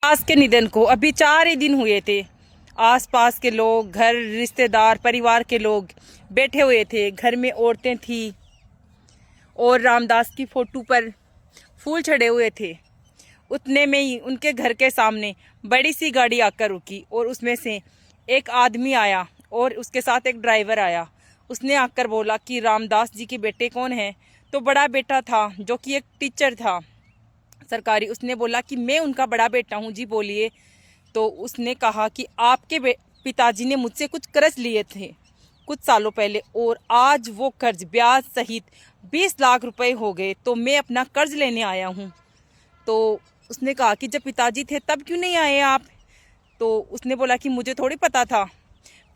आज के निधन को अभी 4 ही दिन हुए थे। आसपास के लोग, घर, रिश्तेदार, परिवार के लोग बैठे हुए थे। घर में औरतें थी और रामदास की फोटो पर फूल चढ़े हुए थे। उतने में ही उनके घर के सामने बड़ी सी गाड़ी आकर रुकी और उसमें से एक आदमी आया और उसके साथ एक ड्राइवर आया। उसने आकर बोला कि रामदास जी के बेटे कौन हैं? तो बड़ा बेटा था जो कि एक टीचर था सरकारी। उसने बोला कि मैं उनका बड़ा बेटा हूँ जी, बोलिए। तो उसने कहा कि आपके पिताजी ने मुझसे कुछ कर्ज लिए थे कुछ सालों पहले और आज वो कर्ज ब्याज सहित 20 लाख रुपए हो गए, तो मैं अपना कर्ज लेने आया हूँ। तो उसने कहा कि जब पिताजी थे तब क्यों नहीं आए आप? तो उसने बोला कि मुझे थोड़ी पता था।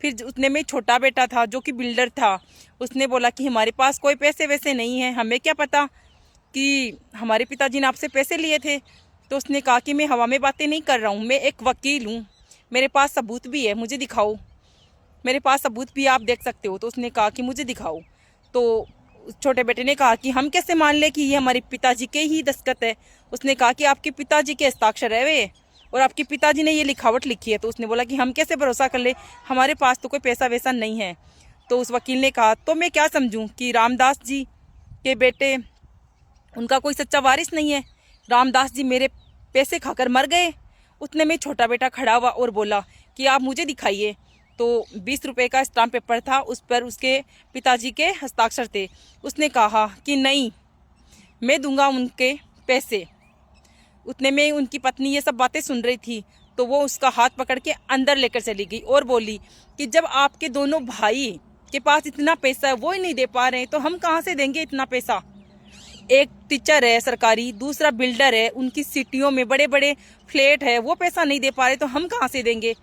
फिर उसने में छोटा बेटा था जो कि बिल्डर था, उसने बोला कि हमारे पास कोई पैसे वैसे नहीं हैं, हमें क्या पता कि हमारे पिताजी ने आपसे पैसे लिए थे। तो उसने कहा कि मैं हवा में बातें नहीं कर रहा हूँ, मैं एक वकील हूँ, मेरे पास सबूत भी है, मुझे दिखाओ, मेरे पास सबूत भी आप देख सकते हो। तो उसने कहा कि मुझे दिखाओ। तो छोटे बेटे ने कहा कि हम कैसे मान ले कि ये हमारे पिताजी के ही दस्तखत है? उसने कहा कि आपके पिताजी के हस्ताक्षर है वे और आपके पिताजी ने ये लिखावट लिखी है। तो उसने बोला कि हम कैसे भरोसा कर ले, हमारे पास तो कोई पैसा वैसा नहीं है। तो उस वकील ने कहा तो मैं क्या समझूं कि रामदास जी के बेटे, उनका कोई सच्चा वारिस नहीं है? रामदास जी मेरे पैसे खाकर मर गए। उतने में छोटा बेटा खड़ा हुआ और बोला कि आप मुझे दिखाइए। तो 20 रुपए का स्टाम्प पेपर था, उस पर उसके पिताजी के हस्ताक्षर थे। उसने कहा कि नहीं, मैं दूंगा उनके पैसे। उतने में उनकी पत्नी ये सब बातें सुन रही थी, तो वो उसका हाथ पकड़ के अंदर लेकर चली गई और बोली कि जब आपके दोनों भाई के पास इतना पैसा है, वो ही नहीं दे पा रहे हैं, तो हम कहाँ से देंगे इतना पैसा? एक टीचर है सरकारी, दूसरा बिल्डर है, उनकी सिटियों में बड़े बड़े फ्लैट है, वो पैसा नहीं दे पा रहे तो हम कहाँ से देंगे?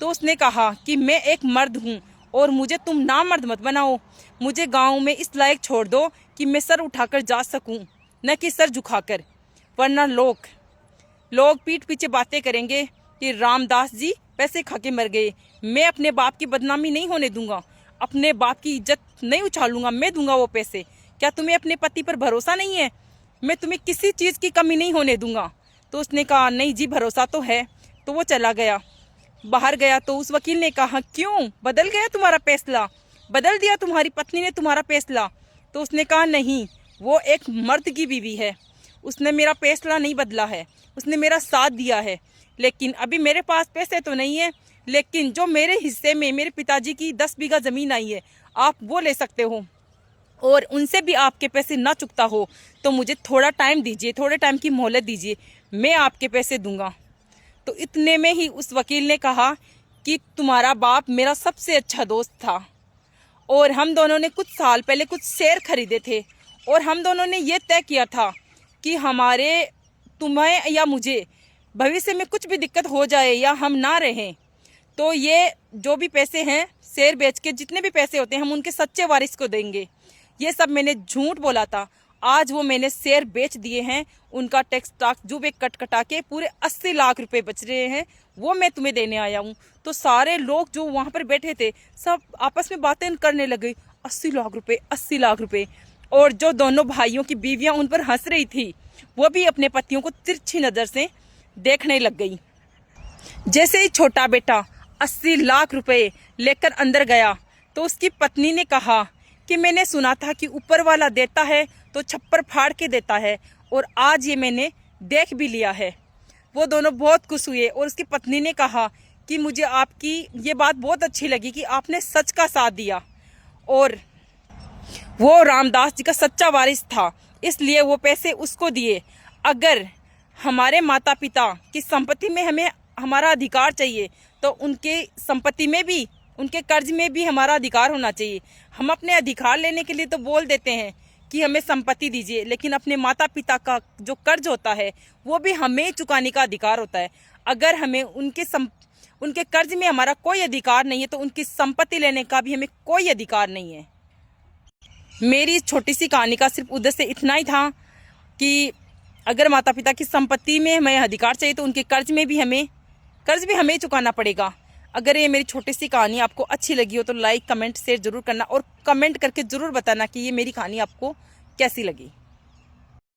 तो उसने कहा कि मैं एक मर्द हूँ और मुझे तुम नामर्द मत बनाओ, मुझे गांव में इस लायक छोड़ दो कि मैं सर उठाकर जा सकूं, न कि सर झुकाकर, वरना लोग पीठ पीछे बातें करेंगे कि रामदास जी पैसे खा के मर गए। मैं अपने बाप की बदनामी नहीं होने दूंगा, अपने बाप की इज्जत नहीं उछालूंगा, मैं दूंगा वो पैसे। क्या तुम्हें अपने पति पर भरोसा नहीं है? मैं तुम्हें किसी चीज़ की कमी नहीं होने दूंगा। तो उसने कहा नहीं जी, भरोसा तो है। तो वो चला गया, बाहर गया। तो उस वकील ने कहा क्यों, बदल गया तुम्हारा फैसला? बदल दिया तुम्हारी पत्नी ने तुम्हारा फैसला? तो उसने कहा नहीं, वो एक मर्द की बीवी है, उसने मेरा फैसला नहीं बदला है, उसने मेरा साथ दिया है। लेकिन अभी मेरे पास पैसे तो नहीं है, लेकिन जो मेरे हिस्से में मेरे पिताजी की 10 बीघा ज़मीन आई है, आप वो ले सकते हो और उनसे भी आपके पैसे ना चुकता हो तो मुझे थोड़ा टाइम दीजिए, थोड़े टाइम की मोहलत दीजिए, मैं आपके पैसे दूंगा। तो इतने में ही उस वकील ने कहा कि तुम्हारा बाप मेरा सबसे अच्छा दोस्त था और हम दोनों ने कुछ साल पहले कुछ शेयर खरीदे थे और हम दोनों ने ये तय किया था कि हमारे, तुम्हें या मुझे भविष्य में कुछ भी दिक्कत हो जाए या हम ना रहें, तो ये जो भी पैसे हैं शेयर बेच के जितने भी पैसे होते हैं हम उनके सच्चे वारिस को देंगे। ये सब मैंने झूठ बोला था, आज वो मैंने शेयर बेच दिए हैं, उनका टैक्स जो भी कट कटा के पूरे 80 लाख रुपए बच रहे हैं, वो मैं तुम्हें देने आया हूँ। तो सारे लोग जो वहाँ पर बैठे थे सब आपस में बातें करने लगे, 80 लाख रुपए, 80 लाख रुपए। और जो दोनों भाइयों की बीवियाँ उन पर हंस रही थी, वो भी अपने पतियों को तिरछी नज़र से देखने लग गई। जैसे ही छोटा बेटा 80 लाख रुपए लेकर अंदर गया तो उसकी पत्नी ने कहा कि मैंने सुना था कि ऊपर वाला देता है तो छप्पर फाड़ के देता है और आज ये मैंने देख भी लिया है। वो दोनों बहुत खुश हुए और उसकी पत्नी ने कहा कि मुझे आपकी ये बात बहुत अच्छी लगी कि आपने सच का साथ दिया और वो रामदास जी का सच्चा वारिस था, इसलिए वो पैसे उसको दिए। अगर हमारे माता पिता की संपत्ति में हमें हमारा अधिकार चाहिए तो उनके संपत्ति में भी, उनके कर्ज में भी हमारा अधिकार होना चाहिए। हम अपने अधिकार लेने के लिए तो बोल देते हैं कि हमें संपत्ति दीजिए, लेकिन अपने माता पिता का जो कर्ज होता है वो भी हमें चुकाने का अधिकार होता है। अगर हमें उनके कर्ज में हमारा कोई अधिकार नहीं है तो उनकी संपत्ति लेने का भी हमें कोई अधिकार नहीं है। मेरी छोटी सी कहानी का सिर्फ उद्देश्य इतना ही था कि अगर माता पिता की संपत्ति में हमें अधिकार चाहिए तो उनके कर्ज भी हमें चुकाना पड़ेगा। अगर ये मेरी छोटी सी कहानी आपको अच्छी लगी हो तो लाइक, कमेंट, शेयर जरूर करना और कमेंट करके ज़रूर बताना कि ये मेरी कहानी आपको कैसी लगी।